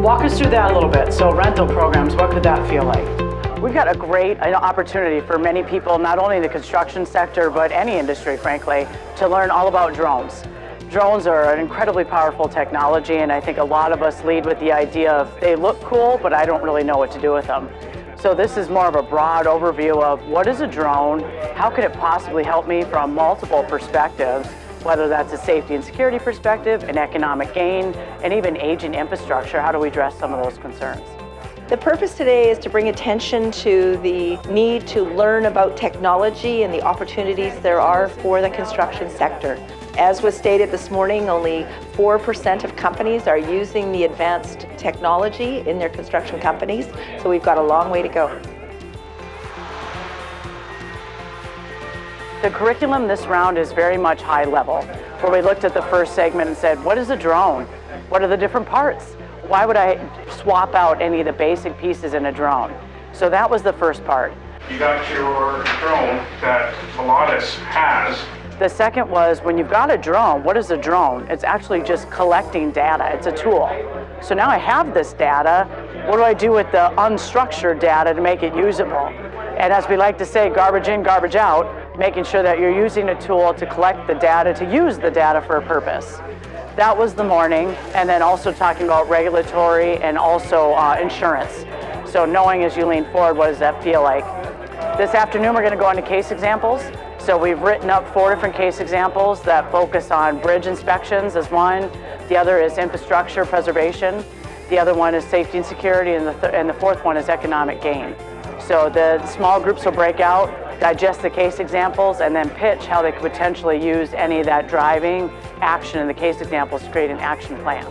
Walk us through that a little bit. So rental programs, what could that feel like? We've got a great opportunity for many people, not only in the construction sector, but any industry, frankly, to learn all about drones. Drones are an incredibly powerful technology, and I think a lot of us lead with the idea of they look cool, but I don't really know what to do with them. So this is more of a broad overview of what is a drone, how could it possibly help me from multiple perspectives, whether that's a safety and security perspective, an economic gain, and even aging infrastructure. How do we address some of those concerns? The purpose today is to bring attention to the need to learn about technology and the opportunities there are for the construction sector. As was stated this morning, only 4% of companies are using the advanced technology in their construction companies, so we've got a long way to go. The curriculum this round is very much high level, where we looked at the first segment and said, what is a drone? What are the different parts? Why would I swap out any of the basic pieces in a drone? So that was the first part. You got your drone that Pilatus has. The second was, when you've got a drone, what is a drone? It's actually just collecting data. It's a tool. So now I have this data. What do I do with the unstructured data to make it usable? And as we like to say, garbage in, garbage out, making sure that you're using a tool to collect the data, to use the data for a purpose. That was the morning, and then also talking about regulatory and also insurance. So knowing as you lean forward, what does that feel like? This afternoon, we're going to go into case examples. So we've written up 4 different case examples that focus on bridge inspections as one. The other is infrastructure preservation. The other one is safety and security, and the fourth one is economic gain. So the small groups will break out, digest the case examples, and then pitch how they could potentially use any of that driving action in the case examples to create an action plan.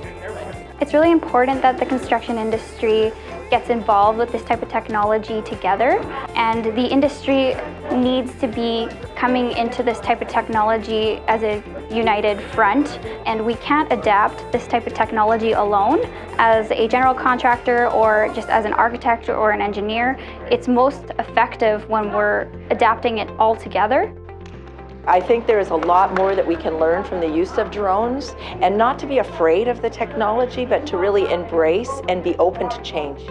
It's really important that the construction industry gets involved with this type of technology together, and the industry needs to be coming into this type of technology as a united front, and we can't adapt this type of technology alone as a general contractor or just as an architect or an engineer. It's most effective when we're adapting it all together. I think there is a lot more that we can learn from the use of drones, and not to be afraid of the technology, but to really embrace and be open to change.